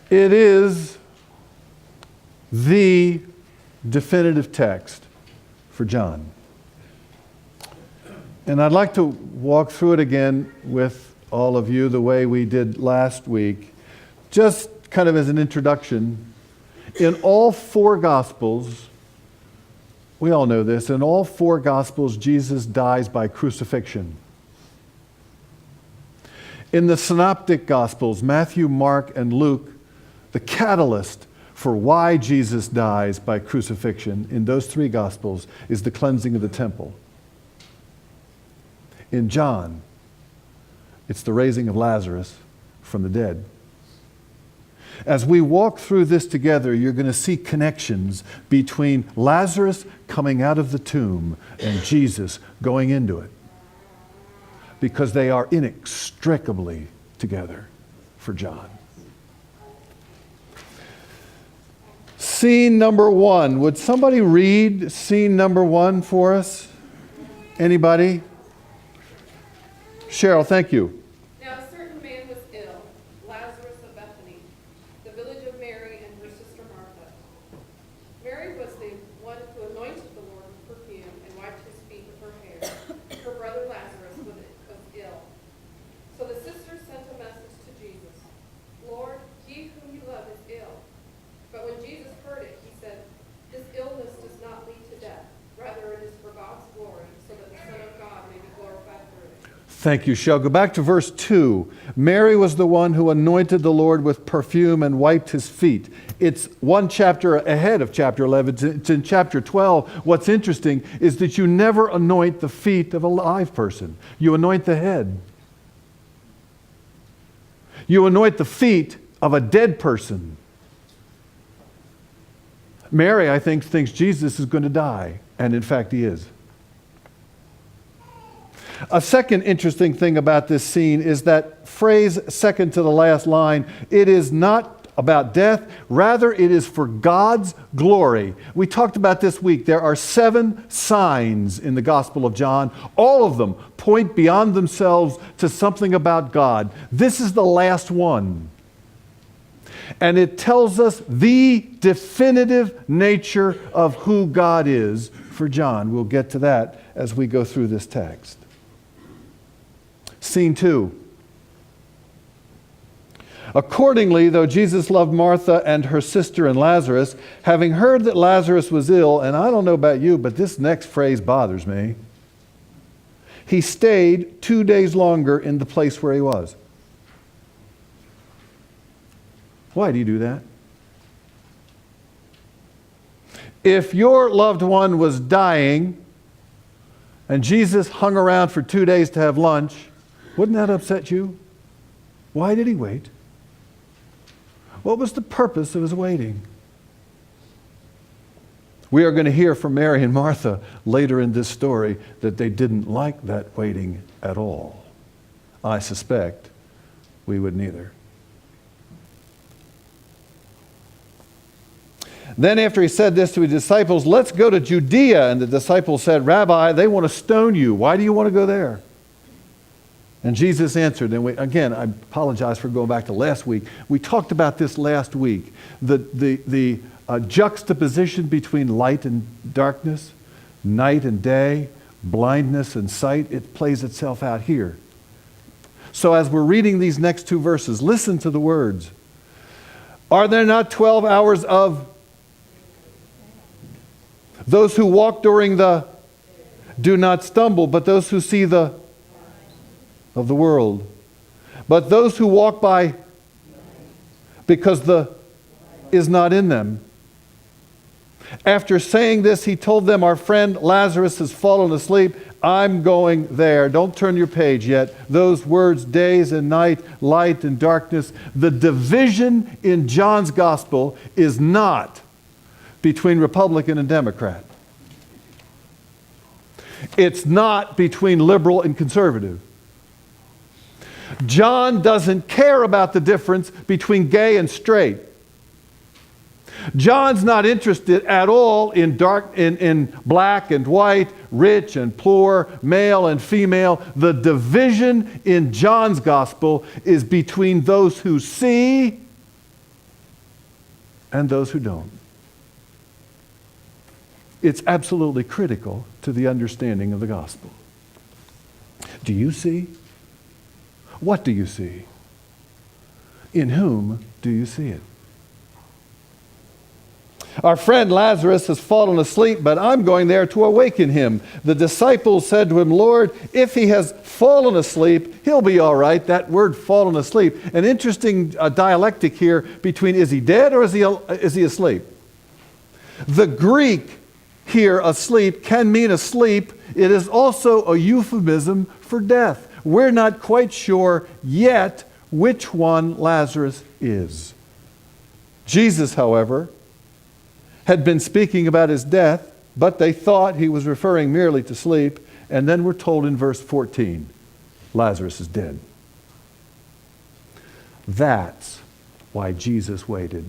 It is the definitive text for John. And I'd like to walk through it again with all of you the way we did last week, just kind of as an introduction. In all four Gospels, we all know this, in all four Gospels, Jesus dies by crucifixion. In the Synoptic Gospels, Matthew, Mark, and Luke, the catalyst for why Jesus dies by crucifixion in those three Gospels is the cleansing of the temple. In John, it's the raising of Lazarus from the dead. As we walk through this together, you're going to see connections between Lazarus coming out of the tomb and Jesus going into it, because they are inextricably together for John. Scene number one. Would somebody read scene number one for us? Anybody? Cheryl, thank you. Now a certain man was ill, Lazarus of Bethany, the village of Mary and her sister Martha. Mary was the one who anointed the Lord with perfume and wiped his feet with her hair. Her brother Lazarus was ill. So the sisters sent a message to Jesus, "Lord, he whom you love is ill." But when Jesus heard it, he said, "This illness does not lead to death. Rather, it is for God's glory, so that the Son of God may be glorified through it." Thank you, Shel. Go back to verse 2. Mary was the one who anointed the Lord with perfume and wiped his feet. It's one chapter ahead of chapter 11. It's in chapter 12. What's interesting is that you never anoint the feet of a live person. You anoint the head. You anoint the feet of a dead person. Mary, I think, thinks Jesus is going to die, and in fact he is. A second interesting thing about this scene is that phrase second to the last line, it is not about death, rather it is for God's glory. We talked about this week, there are 7 signs in the Gospel of John. All of them point beyond themselves to something about God. This is the last one. And it tells us the definitive nature of who God is for John. We'll get to that as we go through this text. Scene 2. Accordingly, though Jesus loved Martha and her sister and Lazarus, having heard that Lazarus was ill, and I don't know about you, but this next phrase bothers me, he stayed 2 days longer in the place where he was. Why do you do that? If your loved one was dying and Jesus hung around for 2 days to have lunch, wouldn't that upset you? Why did he wait? What was the purpose of his waiting? We are going to hear from Mary and Martha later in this story that they didn't like that waiting at all. I suspect we would neither. Then after he said this to his disciples, "Let's go to Judea." And the disciples said, "Rabbi, they want to stone you. Why do you want to go there?" And Jesus answered, and again, I apologize for going back to last week. We talked about this last week. The juxtaposition between light and darkness, night and day, blindness and sight, it plays itself out here. So as we're reading these next 2 verses, listen to the words. Are there not 12 hours of those who walk during the do not stumble, but those who see the of the world. But those who walk by because the is not in them. After saying this, he told them, "Our friend Lazarus has fallen asleep. I'm going there." Don't turn your page yet. Those words, days and night, light and darkness. The division in John's gospel is not between Republican and Democrat. It's not between liberal and conservative. John doesn't care about the difference between gay and straight. John's not interested at all in black and white, rich and poor, male and female. The division in John's gospel is between those who see and those who don't. It's absolutely critical to the understanding of the gospel. Do you see? What do you see? In whom do you see it? Our friend Lazarus has fallen asleep, but I'm going there to awaken him. The disciples said to him, Lord, if he has fallen asleep, he'll be all right. That word, fallen asleep, an interesting dialectic here between is he dead or is he asleep? The Greek here, asleep, can mean asleep. It is also a euphemism for death. We're not quite sure yet which one Lazarus is. Jesus, however, had been speaking about his death, but they thought he was referring merely to sleep, and then we're told in verse 14, Lazarus is dead. That's why Jesus waited.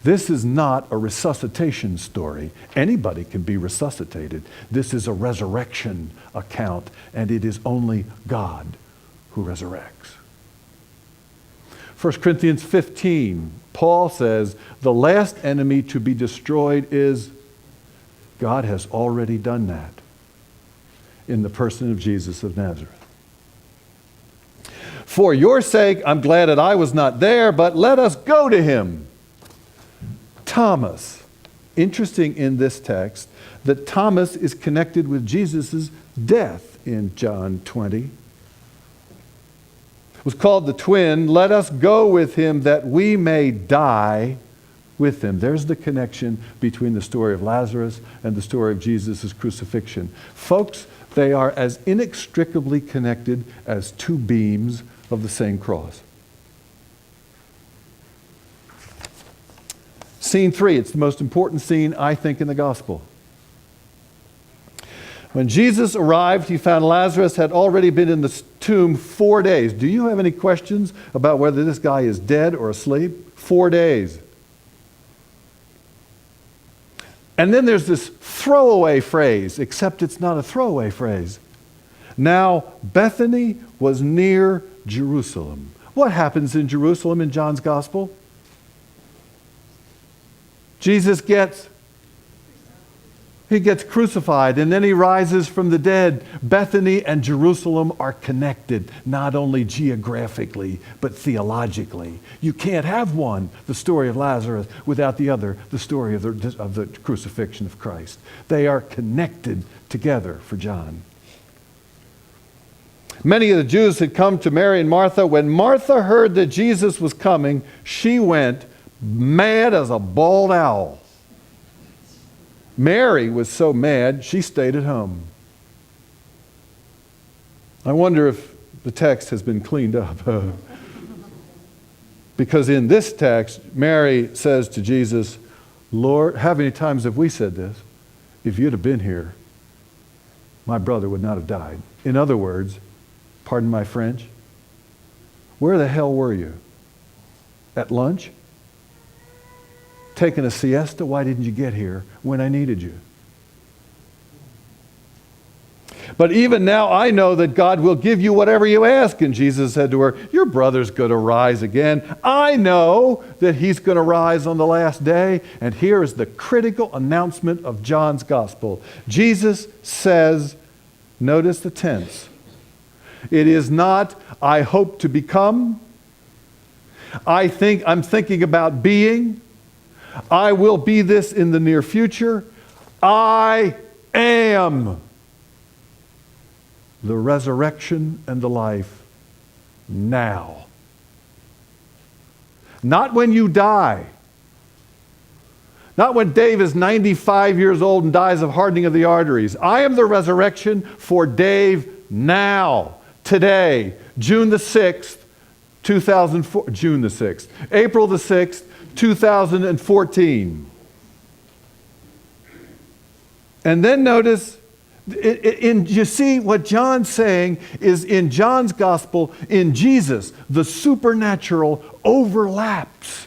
This is not a resuscitation story. Anybody can be resuscitated. This is a resurrection account, and it is only God who resurrects. 1 Corinthians 15, Paul says, the last enemy to be destroyed is God has already done that in the person of Jesus of Nazareth. For your sake, I'm glad that I was not there, but let us go to him. Thomas. Interesting in this text that Thomas is connected with Jesus' death in John 20. Was called the twin. Let us go with him that we may die with him. There's the connection between the story of Lazarus and the story of Jesus' crucifixion. Folks, they are as inextricably connected as two beams of the same cross. Scene 3, it's the most important scene, I think, in the gospel. When Jesus arrived, he found Lazarus had already been in the tomb 4 days. Do you have any questions about whether this guy is dead or asleep? 4 days. And then there's this throwaway phrase, except it's not a throwaway phrase. Now, Bethany was near Jerusalem. What happens in Jerusalem in John's gospel? Jesus gets crucified, and then he rises from the dead. Bethany and Jerusalem are connected, not only geographically, but theologically. You can't have one, the story of Lazarus, without the other, the story of the crucifixion of Christ. They are connected together for John. Many of the Jews had come to Mary and Martha. When Martha heard that Jesus was coming, she went mad as a bald owl. Mary was so mad, she stayed at home. I wonder if the text has been cleaned up. Because in this text, Mary says to Jesus, Lord, how many times have we said this? If you'd have been here, my brother would not have died. In other words, pardon my French, where the hell were you? At lunch? Taking a siesta? Why didn't you get here when I needed you? But even now I know that God will give you whatever you ask. And Jesus said to her, your brother's going to rise again. I know that he's going to rise on the last day. And here is the critical announcement of John's gospel. Jesus says, notice the tense. It is not, I hope to become. I'm thinking about being. I will be this in the near future. I am the resurrection and the life now. Not when you die. Not when Dave is 95 years old and dies of hardening of the arteries. I am the resurrection for Dave now, today, June the 6th, 2004, June the 6th, April the 6th, 2014. And then notice, you see what John's saying is in John's gospel, in Jesus, the supernatural overlaps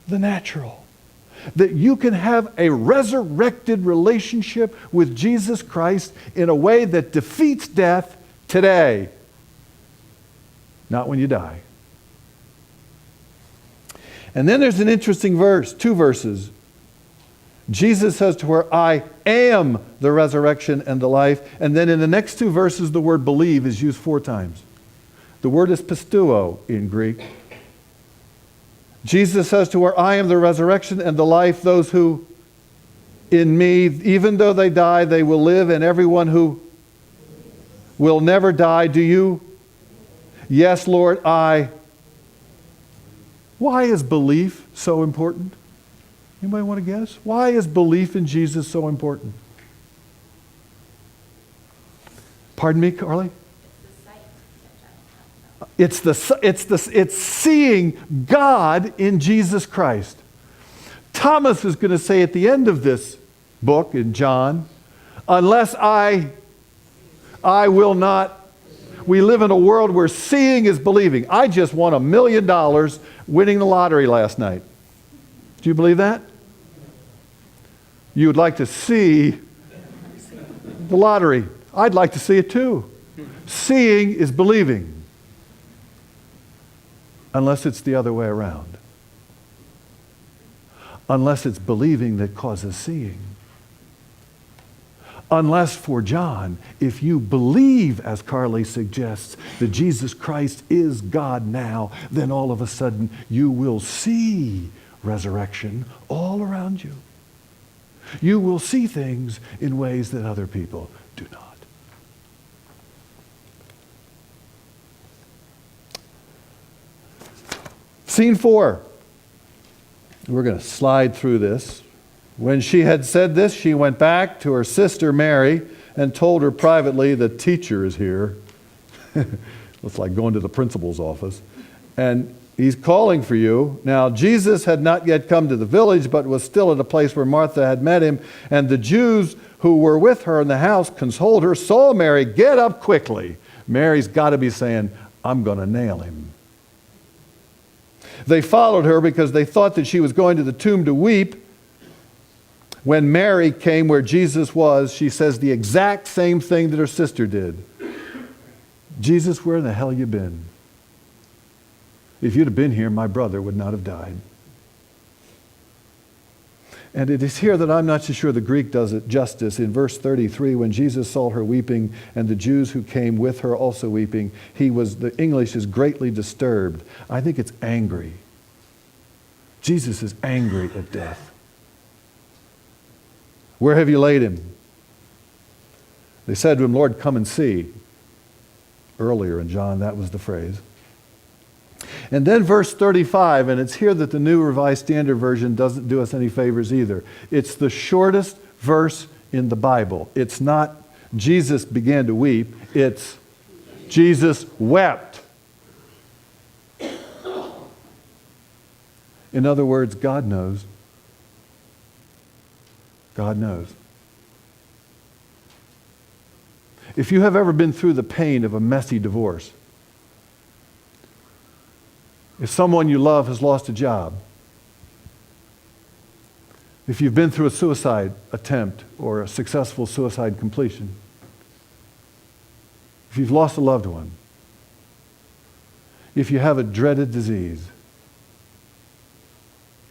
the natural. That you can have a resurrected relationship with Jesus Christ in a way that defeats death today, not when you die. And then there's an interesting verse, 2 verses. Jesus says to her, I am the resurrection and the life. And then in the next 2 verses, the word believe is used 4 times. The word is pisteuo in Greek. Jesus says to her, I am the resurrection and the life. Those who in me, even though they die, they will live. And everyone who will never die, do you? Yes, Lord, I. Why is belief so important? Anybody want to guess? Why is belief in Jesus so important? Pardon me, Carly? It's seeing God in Jesus Christ. Thomas is going to say at the end of this book in John, unless I will not. We live in a world where seeing is believing. I just won $1 million winning the lottery last night. Do you believe that? You would like to see the lottery. I'd like to see it too. Seeing is believing. Unless it's the other way around. Unless it's believing that causes seeing. Unless for John, if you believe, as Carly suggests, that Jesus Christ is God now, then all of a sudden you will see resurrection all around you. You will see things in ways that other people do not. Scene 4. We're going to slide through this. When she had said this, she went back to her sister Mary and told her privately, the teacher is here. It's like going to the principal's office. And he's calling for you. Now, Jesus had not yet come to the village, but was still at a place where Martha had met him. And the Jews who were with her in the house consoled her, saw Mary, get up quickly. Mary's got to be saying, I'm going to nail him. They followed her because they thought that she was going to the tomb to weep. When Mary came where Jesus was, she says the exact same thing that her sister did. Jesus, where in the hell you been? If you'd have been here, my brother would not have died. And it is here that I'm not so sure the Greek does it justice. In verse 33, when Jesus saw her weeping and the Jews who came with her also weeping, the English is greatly disturbed. I think it's angry. Jesus is angry at death. Where have you laid him? They said to him, Lord, come and see. Earlier in John, that was the phrase. And then verse 35, and it's here that the New Revised Standard Version doesn't do us any favors either. It's the shortest verse in the Bible. It's not Jesus began to weep. It's Jesus wept. In other words, God knows. God knows. If you have ever been through the pain of a messy divorce, if someone you love has lost a job, if you've been through a suicide attempt or a successful suicide completion, if you've lost a loved one, if you have a dreaded disease,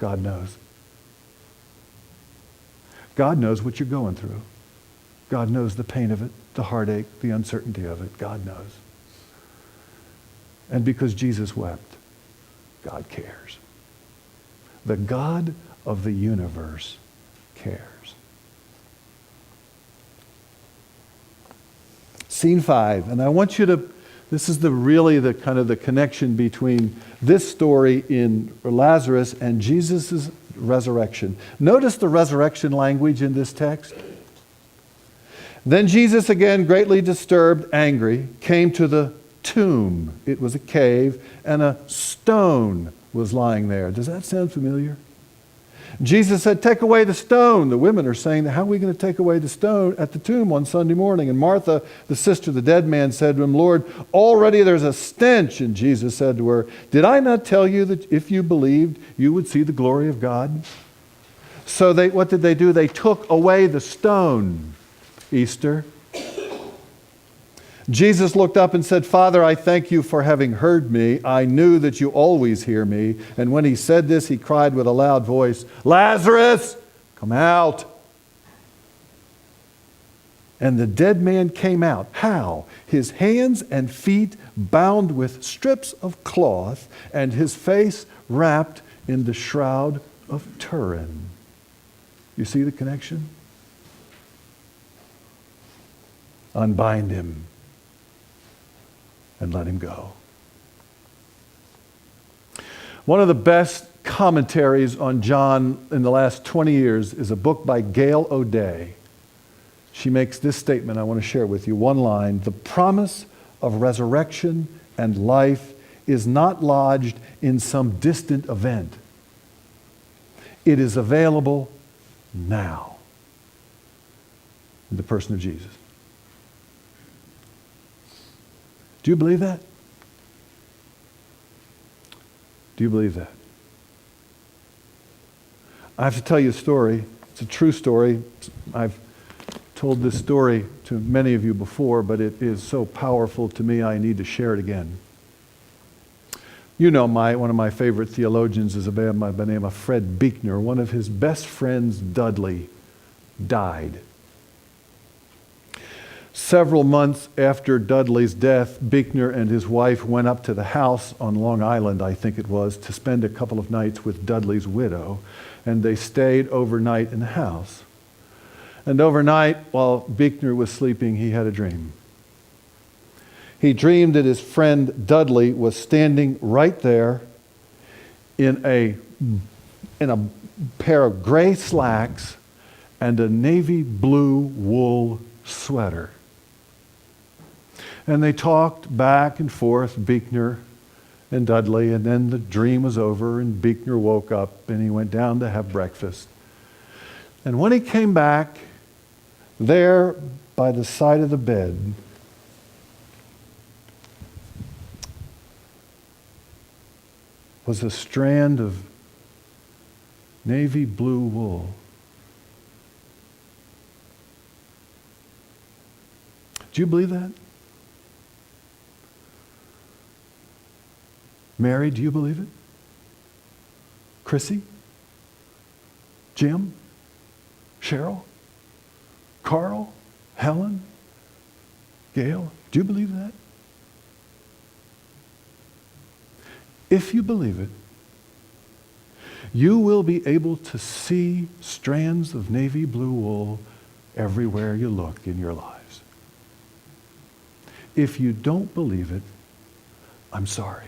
God knows. God knows what you're going through. God knows the pain of it, the heartache, the uncertainty of it. God knows. And because Jesus wept, God cares. The God of the universe cares. Scene 5, and I want you to, this is really the kind of the connection between this story in Lazarus and Jesus' resurrection. Notice the resurrection language in this text. Then Jesus, again greatly disturbed, angry, came to the tomb. It was a cave, and a stone was lying there. Does that sound familiar? Jesus said, take away the stone. The women are saying, how are we going to take away the stone at the tomb on Sunday morning? And Martha, the sister of the dead man, said to him, Lord, already there's a stench. And Jesus said to her, did I not tell you that if you believed, you would see the glory of God? So what did they do? They took away the stone. Easter. Jesus looked up and said, Father, I thank you for having heard me. I knew that you always hear me. And when he said this, he cried with a loud voice, Lazarus, come out. And the dead man came out. How? His hands and feet bound with strips of cloth, and his face wrapped in the shroud of Turin. You see the connection? Unbind him and let him go. One of the best commentaries on John in the last 20 years is a book by Gail O'Day. She makes this statement I want to share with you. One line: the promise of resurrection and life is not lodged in some distant event. It is available now in the person of Jesus. Do you believe that? Do you believe that? I have to tell you a story. It's a true story. I've told this story to many of you before, but it is so powerful to me I need to share it again. You know, one of my favorite theologians is a man by the name of Fred Buechner. One of his best friends, Dudley, died. Several months after Dudley's death, Buechner and his wife went up to the house on Long Island, I think it was, to spend a couple of nights with Dudley's widow, and they stayed overnight in the house. And overnight, while Buechner was sleeping, he had a dream. He dreamed that his friend Dudley was standing right there in a pair of gray slacks and a navy blue wool sweater. And they talked back and forth, Buechner and Dudley, and then the dream was over and Buechner woke up and he went down to have breakfast. And when he came back, there by the side of the bed was a strand of navy blue wool. Do you believe that? Mary, do you believe it? Chrissy? Jim? Cheryl? Carl? Helen? Gail? Do you believe that? If you believe it, you will be able to see strands of navy blue wool everywhere you look in your lives. If you don't believe it, I'm sorry.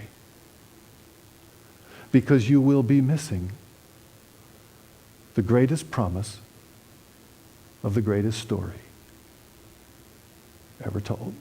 Because you will be missing the greatest promise of the greatest story ever told.